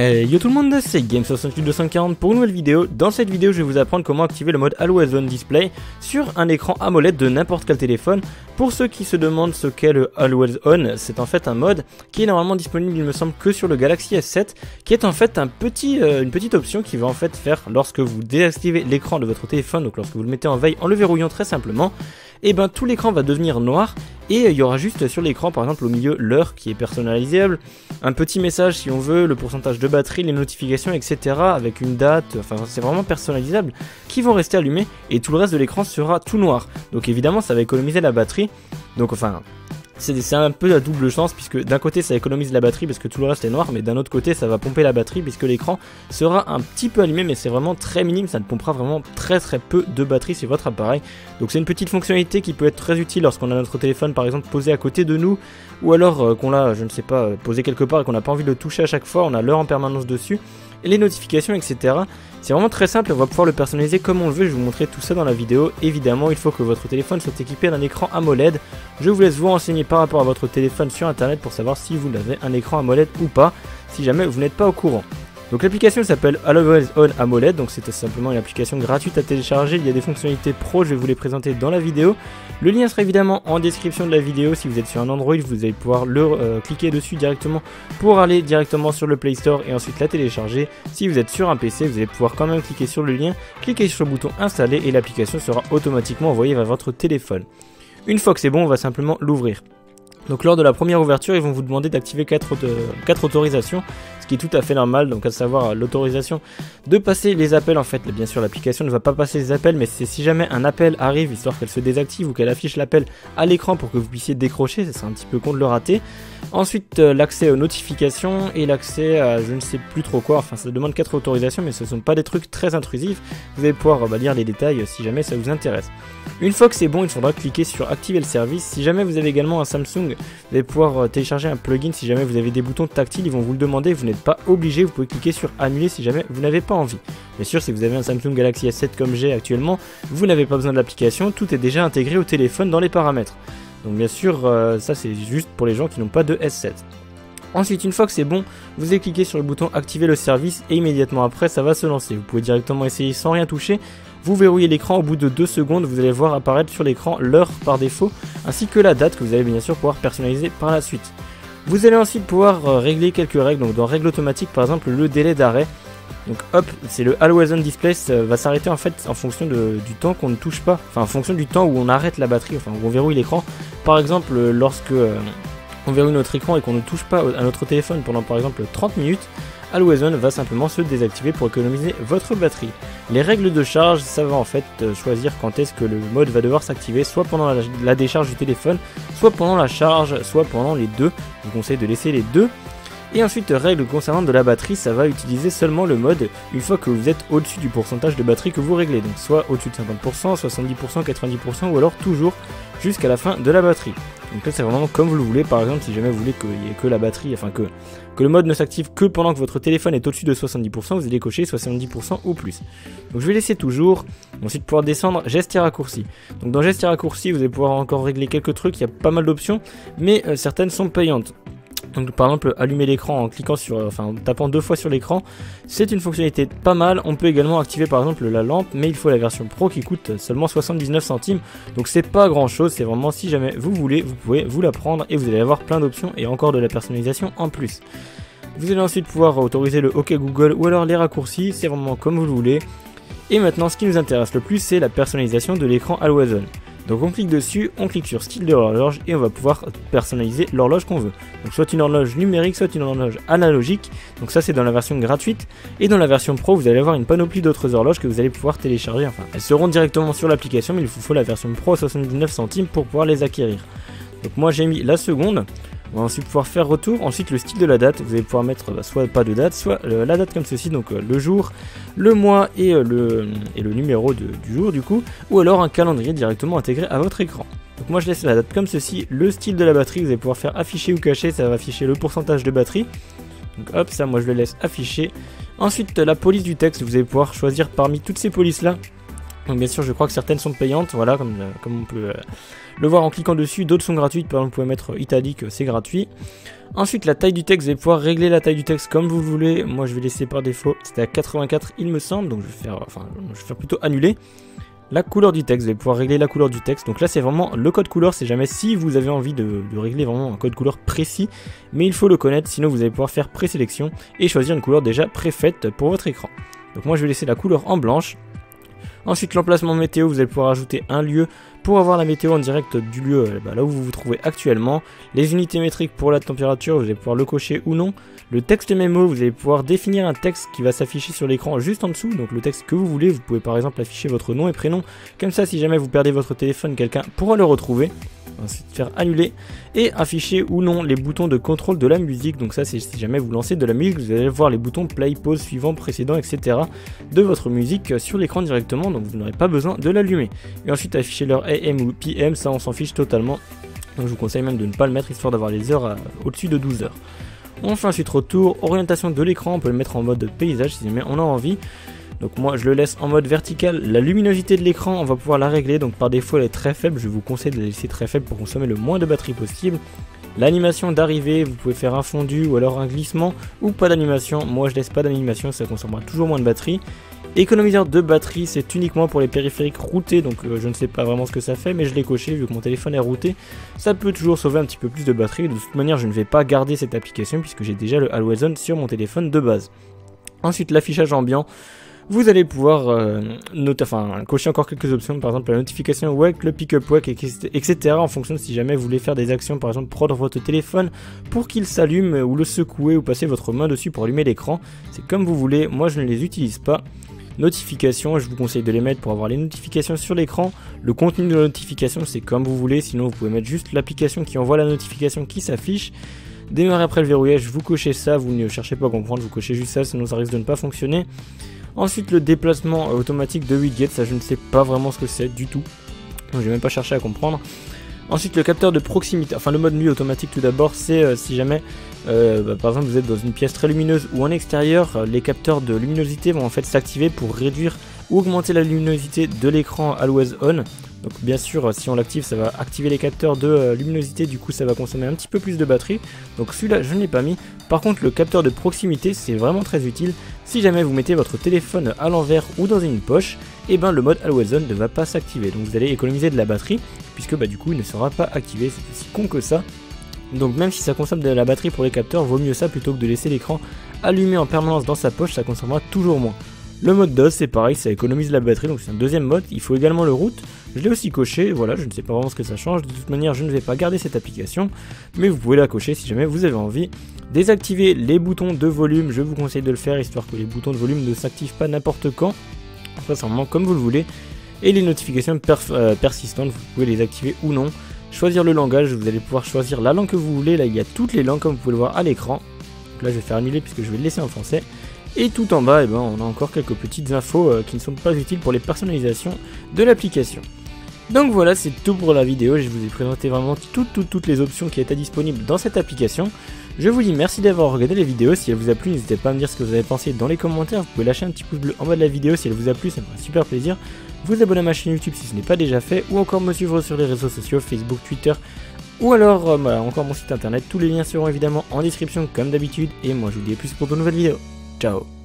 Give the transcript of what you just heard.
Hey yo tout le monde, c'est Game68240 pour une nouvelle vidéo. Dans cette vidéo, je vais vous apprendre comment activer le mode Always On Display sur un écran AMOLED de n'importe quel téléphone. Pour ceux qui se demandent ce qu'est le Always On, c'est en fait un mode qui est normalement disponible, il me semble, que sur le Galaxy S7, qui est en fait une petite option qui va en fait faire lorsque vous désactivez l'écran de votre téléphone, donc lorsque vous le mettez en veille en le verrouillant très simplement, et ben tout l'écran va devenir noir. Et il y aura juste sur l'écran, par exemple au milieu, l'heure qui est personnalisable, un petit message si on veut, le pourcentage de batterie, les notifications, etc. avec une date, enfin c'est vraiment personnalisable, qui vont rester allumés et tout le reste de l'écran sera tout noir. Donc évidemment ça va économiser la batterie, donc enfin... C'est un peu à double chance puisque d'un côté ça économise la batterie parce que tout le reste est noir, mais d'un autre côté ça va pomper la batterie puisque l'écran sera un petit peu allumé, mais c'est vraiment très minime, ça ne pompera vraiment très peu de batterie sur votre appareil. Donc c'est une petite fonctionnalité qui peut être très utile lorsqu'on a notre téléphone par exemple posé à côté de nous, ou alors qu'on l'a, je ne sais pas, posé quelque part et qu'on n'a pas envie de le toucher à chaque fois, on a l'heure en permanence dessus, et les notifications, etc. C'est vraiment très simple, on va pouvoir le personnaliser comme on le veut, je vais vous montrer tout ça dans la vidéo. Évidemment, il faut que votre téléphone soit équipé d'un écran AMOLED. Je vous laisse vous renseigner par rapport à votre téléphone sur internet pour savoir si vous avez un écran AMOLED ou pas, si jamais vous n'êtes pas au courant. Donc l'application s'appelle Always On AMOLED, donc c'est simplement une application gratuite à télécharger, il y a des fonctionnalités pro, je vais vous les présenter dans la vidéo. Le lien sera évidemment en description de la vidéo, si vous êtes sur un Android vous allez pouvoir cliquer dessus directement pour aller directement sur le Play Store et ensuite la télécharger. Si vous êtes sur un PC vous allez pouvoir quand même cliquer sur le lien, cliquer sur le bouton installer et l'application sera automatiquement envoyée vers votre téléphone. Une fois que c'est bon, on va simplement l'ouvrir. Donc lors de la première ouverture, ils vont vous demander d'activer 4 autorisations, ce qui est tout à fait normal, donc à savoir l'autorisation de passer les appels. En fait, bien sûr l'application ne va pas passer les appels, mais c'est si jamais un appel arrive, histoire qu'elle se désactive ou qu'elle affiche l'appel à l'écran pour que vous puissiez décrocher, ça serait un petit peu con de le rater. Ensuite l'accès aux notifications et l'accès à je ne sais plus trop quoi, enfin ça demande 4 autorisations mais ce ne sont pas des trucs très intrusifs, vous allez pouvoir lire les détails si jamais ça vous intéresse. Une fois que c'est bon, il faudra cliquer sur activer le service. Si jamais vous avez également un Samsung, vous allez pouvoir télécharger un plugin. Si jamais vous avez des boutons tactiles, ils vont vous le demander, vous n'êtes pas obligé, vous pouvez cliquer sur annuler si jamais vous n'avez pas envie. Bien sûr, si vous avez un Samsung Galaxy S7 comme j'ai actuellement, vous n'avez pas besoin de l'application, tout est déjà intégré au téléphone dans les paramètres. Donc bien sûr, ça c'est juste pour les gens qui n'ont pas de S7. Ensuite, une fois que c'est bon, vous allez cliquer sur le bouton activer le service et immédiatement après ça va se lancer. Vous pouvez directement essayer sans rien toucher. Vous verrouillez l'écran, au bout de 2 secondes, vous allez voir apparaître sur l'écran l'heure par défaut, ainsi que la date que vous allez bien sûr pouvoir personnaliser par la suite. Vous allez ensuite pouvoir régler quelques règles, donc dans règles automatiques par exemple le délai d'arrêt. Donc hop, c'est le Always On Display, ça va s'arrêter en fait en fonction du temps qu'on ne touche pas, enfin en fonction du temps où on arrête la batterie, enfin où on verrouille l'écran. Par exemple, lorsque on verrouille notre écran et qu'on ne touche pas à notre téléphone pendant par exemple 30 minutes, Always On va simplement se désactiver pour économiser votre batterie. Les règles de charge, ça va en fait choisir quand est-ce que le mode va devoir s'activer, soit pendant la décharge du téléphone, soit pendant la charge, soit pendant les deux. Je vous conseille de laisser les deux. Et ensuite, règle concernant de la batterie, ça va utiliser seulement le mode une fois que vous êtes au-dessus du pourcentage de batterie que vous réglez. Donc soit au-dessus de 50%, 70%, 90% ou alors toujours jusqu'à la fin de la batterie. Donc là c'est vraiment comme vous le voulez, par exemple si jamais vous voulez qu'il n'y ait que la batterie, enfin que le mode ne s'active que pendant que votre téléphone est au-dessus de 70%, vous allez cocher 70% ou plus. Donc je vais laisser toujours, ensuite pouvoir descendre gestes et raccourcis. Donc dans gestes et raccourcis vous allez pouvoir encore régler quelques trucs, il y a pas mal d'options, mais certaines sont payantes. Donc par exemple allumer l'écran en cliquant sur, en tapant 2 fois sur l'écran, c'est une fonctionnalité pas mal. On peut également activer par exemple la lampe, mais il faut la version pro qui coûte seulement 79 centimes. Donc c'est pas grand chose, c'est vraiment si jamais vous voulez, vous pouvez vous la prendre et vous allez avoir plein d'options et encore de la personnalisation en plus. Vous allez ensuite pouvoir autoriser le OK Google ou alors les raccourcis, c'est vraiment comme vous le voulez. Et maintenant ce qui nous intéresse le plus c'est la personnalisation de l'écran Always On. Donc on clique dessus, on clique sur style de l'horloge et on va pouvoir personnaliser l'horloge qu'on veut. Donc soit une horloge numérique, soit une horloge analogique. Donc ça c'est dans la version gratuite. Et dans la version pro vous allez avoir une panoplie d'autres horloges que vous allez pouvoir télécharger. Enfin elles seront directement sur l'application mais il vous faut la version pro à 79 centimes pour pouvoir les acquérir. Donc moi j'ai mis la seconde. On va ensuite pouvoir faire retour, ensuite le style de la date, vous allez pouvoir mettre soit pas de date, soit la date comme ceci, donc le jour, le mois et le numéro du jour du coup, ou alors un calendrier directement intégré à votre écran. Donc moi je laisse la date comme ceci, le style de la batterie, vous allez pouvoir faire afficher ou cacher, ça va afficher le pourcentage de batterie. Donc hop, ça moi je le laisse afficher. Ensuite la police du texte, vous allez pouvoir choisir parmi toutes ces polices là Donc bien sûr je crois que certaines sont payantes, voilà, comme on peut le voir en cliquant dessus. D'autres sont gratuites, par exemple vous pouvez mettre italique, c'est gratuit. Ensuite la taille du texte, vous allez pouvoir régler la taille du texte comme vous voulez. Moi je vais laisser par défaut, c'était à 84 il me semble, donc je vais faire plutôt annuler. La couleur du texte, vous allez pouvoir régler la couleur du texte. Donc là c'est vraiment le code couleur, c'est jamais si vous avez envie de régler vraiment un code couleur précis, mais il faut le connaître, sinon vous allez pouvoir faire présélection et choisir une couleur déjà préfaite pour votre écran. Donc moi je vais laisser la couleur en blanche. Ensuite l'emplacement météo, vous allez pouvoir ajouter un lieu pour avoir la météo en direct du lieu là où vous vous trouvez actuellement. Les unités métriques pour la température, vous allez pouvoir le cocher ou non. Le texte mémo, vous allez pouvoir définir un texte qui va s'afficher sur l'écran juste en dessous, donc le texte que vous voulez. Vous pouvez par exemple afficher votre nom et prénom, comme ça si jamais vous perdez votre téléphone, quelqu'un pourra le retrouver. Ensuite faire annuler et afficher ou non les boutons de contrôle de la musique. Donc ça c'est si jamais vous lancez de la musique, vous allez voir les boutons play, pause, suivant, précédent, etc. de votre musique sur l'écran directement, donc vous n'aurez pas besoin de l'allumer. Et ensuite afficher l'heure AM ou PM, ça on s'en fiche totalement. Donc je vous conseille même de ne pas le mettre, histoire d'avoir les heures au-dessus de 12 heures. On fait ensuite retour, orientation de l'écran, on peut le mettre en mode paysage si jamais on a envie. Donc moi je le laisse en mode vertical. La luminosité de l'écran on va pouvoir la régler, donc par défaut elle est très faible, je vous conseille de la laisser très faible pour consommer le moins de batterie possible. L'animation d'arrivée, vous pouvez faire un fondu ou alors un glissement ou pas d'animation. Moi je laisse pas d'animation, ça consommera toujours moins de batterie. Économiseur de batterie, c'est uniquement pour les périphériques routés, donc je ne sais pas vraiment ce que ça fait, mais je l'ai coché vu que mon téléphone est routé. Ça peut toujours sauver un petit peu plus de batterie. De toute manière je ne vais pas garder cette application puisque j'ai déjà le Always On sur mon téléphone de base. Ensuite l'affichage ambiant. Vous allez pouvoir cocher encore quelques options, par exemple la notification wake, le pick-up wake, etc. en fonction de si jamais vous voulez faire des actions, par exemple prendre votre téléphone pour qu'il s'allume ou le secouer ou passer votre main dessus pour allumer l'écran. C'est comme vous voulez, moi je ne les utilise pas. Notifications, je vous conseille de les mettre pour avoir les notifications sur l'écran. Le contenu de la notification c'est comme vous voulez, sinon vous pouvez mettre juste l'application qui envoie la notification qui s'affiche. Démarrer après le verrouillage, vous cochez ça, vous ne cherchez pas à comprendre, vous cochez juste ça, sinon ça risque de ne pas fonctionner. Ensuite le déplacement automatique de widget, ça je ne sais pas vraiment ce que c'est du tout, donc je vais même pas chercher à comprendre. Ensuite le capteur de proximité, enfin le mode nuit automatique tout d'abord, c'est si jamais par exemple vous êtes dans une pièce très lumineuse ou en extérieur, les capteurs de luminosité vont en fait s'activer pour réduire ou augmenter la luminosité de l'écran Always On. Donc bien sûr si on l'active ça va activer les capteurs de luminosité, du coup ça va consommer un petit peu plus de batterie, donc celui-là je ne l'ai pas mis. Par contre le capteur de proximité c'est vraiment très utile. Si jamais vous mettez votre téléphone à l'envers ou dans une poche, et ben le mode Always On ne va pas s'activer, donc vous allez économiser de la batterie puisque du coup il ne sera pas activé, c'est aussi con que ça. Donc même si ça consomme de la batterie pour les capteurs, vaut mieux ça plutôt que de laisser l'écran allumé en permanence dans sa poche, ça consommera toujours moins. Le mode DOS c'est pareil, ça économise la batterie, donc c'est un deuxième mode. Il faut également le root, je l'ai aussi coché, voilà, je ne sais pas vraiment ce que ça change. De toute manière je ne vais pas garder cette application, mais vous pouvez la cocher si jamais vous avez envie. Désactiver les boutons de volume, je vous conseille de le faire histoire que les boutons de volume ne s'activent pas n'importe quand. Ça c'est vraiment comme vous le voulez. Et les notifications persistantes, vous pouvez les activer ou non. Choisir le langage, vous allez pouvoir choisir la langue que vous voulez, là il y a toutes les langues comme vous pouvez le voir à l'écran. Donc là je vais faire annuler puisque je vais le laisser en français. Et tout en bas, on a encore quelques petites infos qui ne sont pas utiles pour les personnalisations de l'application. Donc voilà, c'est tout pour la vidéo. Je vous ai présenté vraiment toutes les options qui étaient disponibles dans cette application. Je vous dis merci d'avoir regardé la vidéo. Si elle vous a plu, n'hésitez pas à me dire ce que vous avez pensé dans les commentaires. Vous pouvez lâcher un petit pouce bleu en bas de la vidéo si elle vous a plu, ça me ferait super plaisir. Vous abonner à ma chaîne YouTube si ce n'est pas déjà fait, ou encore me suivre sur les réseaux sociaux, Facebook, Twitter, ou alors encore mon site internet. Tous les liens seront évidemment en description comme d'habitude. Et moi je vous dis à plus pour de nouvelles vidéos. Ciao.